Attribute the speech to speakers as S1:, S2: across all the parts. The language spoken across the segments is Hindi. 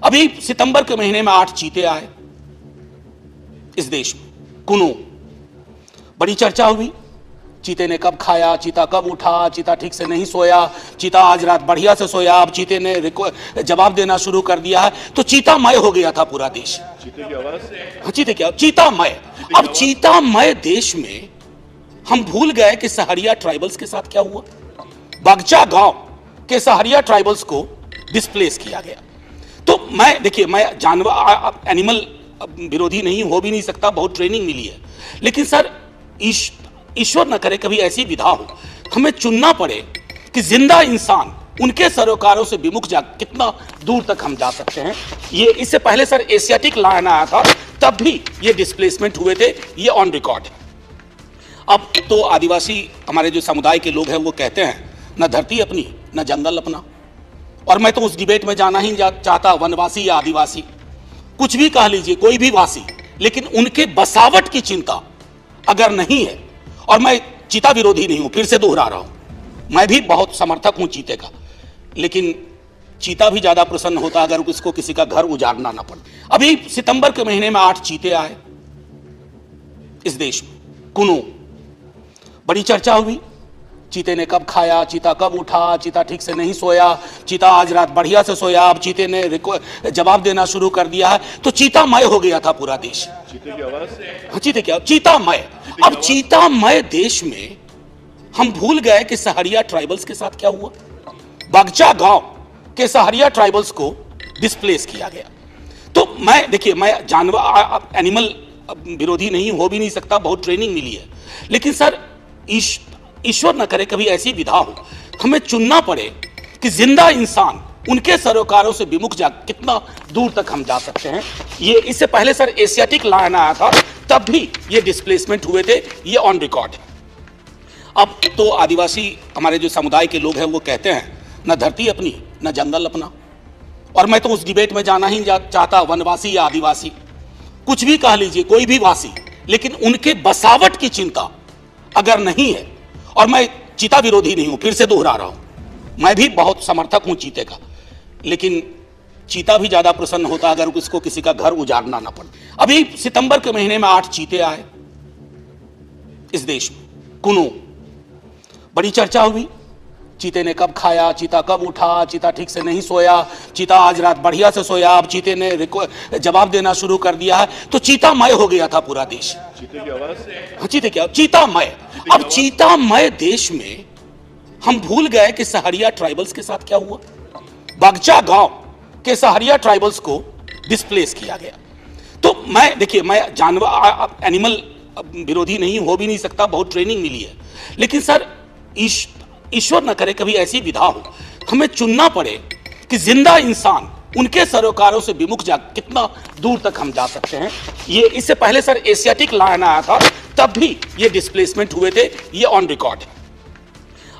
S1: अभी सितंबर के महीने में 8 चीते आए इस देश में। कुनू बड़ी चर्चा हुई, चीते ने कब खाया, चीता कब उठा, चीता ठीक से नहीं सोया, चीता आज रात बढ़िया से सोया, अब चीते ने जवाब देना शुरू कर दिया है, तो चीतामय हो गया था पूरा देश।
S2: चीते की आवाज,
S1: हाँ, चीते क्या, चीतामय। अब चीतामय देश में हम भूल गए कि सहरिया ट्राइबल्स के साथ क्या हुआ। बगचा गांव के सहरिया ट्राइबल्स को डिस्प्लेस किया गया। तो मैं जानवर एनिमल विरोधी नहीं हो भी नहीं सकता, बहुत ट्रेनिंग मिली है, लेकिन सर ईश्वर न करे कभी ऐसी विधा हो, हमें चुनना पड़े कि जिंदा इंसान उनके सरोकारों से विमुख जा कितना दूर तक हम जा सकते हैं। ये इससे पहले सर एशियाटिक लायन आया था, तब भी ये डिस्प्लेसमेंट हुए थे, ये ऑन रिकॉर्ड है। अब तो आदिवासी हमारे जो समुदाय के लोग हैं वो कहते हैं न धरती अपनी न जंगल अपना, और मैं तो उस डिबेट में जाना ही चाहता, वनवासी या आदिवासी कुछ भी कह लीजिए, कोई भी वासी, लेकिन उनके बसावट की चिंता अगर नहीं है, और मैं चीता विरोधी नहीं हूं, फिर से दोहरा रहा हूं, मैं भी बहुत समर्थक हूं चीते का, लेकिन चीता भी ज्यादा प्रसन्न होता अगर उसको किसी का घर उजाड़ना ना पड़े। अभी सितंबर के महीने में 8 चीते आए इस देश में। कुनू बड़ी चर्चा हुई, चीते ने कब खाया, चीता कब उठा, चीता ठीक से नहीं सोया, चीता आज रात बढ़िया से सोया, अब चीते ने जवाब देना शुरू कर दिया है, तो चीतामय हो गया था पूरा देश।
S2: चीते की आवाज,
S1: हाँ, चीते क्या, चीतामय। अब चीतामय देश में हम भूल गए कि सहरिया ट्राइबल्स के साथ क्या हुआ। बगचा गांव के सहरिया ट्राइबल्स को डिस्प्लेस किया गया। तो मैं जानवर एनिमल विरोधी नहीं हो भी नहीं सकता, बहुत ट्रेनिंग मिली है, लेकिन सर ईश्वर न करे कभी ऐसी विधा हो, हमें चुनना पड़े कि जिंदा इंसान उनके सरोकारों से विमुख जा कितना दूर तक हम जा सकते हैं। ये इससे पहले सर एशियाटिक लायन आया था, तब भी ये डिस्प्लेसमेंट हुए थे, ये ऑन रिकॉर्ड है। अब तो आदिवासी हमारे जो समुदाय के लोग हैं वो कहते हैं न धरती अपनी न जंगल अपना, और मैं तो उस डिबेट में जाना ही चाहता, वनवासी या आदिवासी कुछ भी कह लीजिए, कोई भी वासी, लेकिन उनके बसावट की चिंता अगर नहीं है, और मैं चीता विरोधी नहीं हूं, फिर से दोहरा रहा हूं, मैं भी बहुत समर्थक हूं चीते का, लेकिन चीता भी ज्यादा प्रसन्न होता अगर उसको किसी का घर उजाड़ना ना पड़े। अभी सितंबर के महीने में 8 चीते आए इस देश में। कुनू बड़ी चर्चा हुई, चीते ने कब खाया, चीता कब उठा, चीता ठीक से नहीं सोया, चीता आज रात बढ़िया से सोया, अब चीते ने जवाब देना शुरू कर दिया है, तो चीतामय हो गया था पूरा देश।
S2: चीते की आवाज,
S1: हाँ, चीते क्या, चीतामय। अब चीतामय देश में हम भूल गए कि सहरिया ट्राइबल्स के साथ क्या हुआ। बगचा गांव के सहरिया ट्राइबल्स को डिस्प्लेस किया गया। तो मैं जानवर एनिमल विरोधी नहीं हो भी नहीं सकता, बहुत ट्रेनिंग मिली है, लेकिन सर ईश्वर न करे कभी ऐसी विधा हो, हमें चुनना पड़े कि जिंदा इंसान उनके सरोकारों से विमुख जा कितना दूर तक हम जा सकते हैं। ये इससे पहले सर एशियाटिक लायन आया था, तब भी ये डिस्प्लेसमेंट हुए थे, ये ऑन रिकॉर्ड है।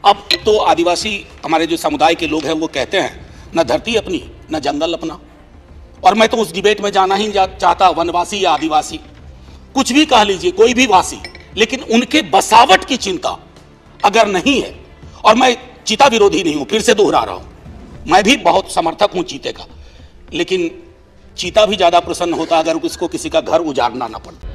S1: अब तो आदिवासी हमारे जो समुदाय के लोग हैं वो कहते हैं न धरती अपनी न जंगल अपना, और मैं तो उस डिबेट में जाना ही चाहता, वनवासी या आदिवासी कुछ भी कह लीजिए, कोई भी वासी, लेकिन उनके बसावट की चिंता अगर नहीं है, और मैं चीता विरोधी नहीं हूं, फिर से दोहरा रहा हूं, मैं भी बहुत समर्थक हूं चीते का, लेकिन चीता भी ज्यादा प्रसन्न होता अगर उसको किसी का घर उजाड़ना ना पड़े।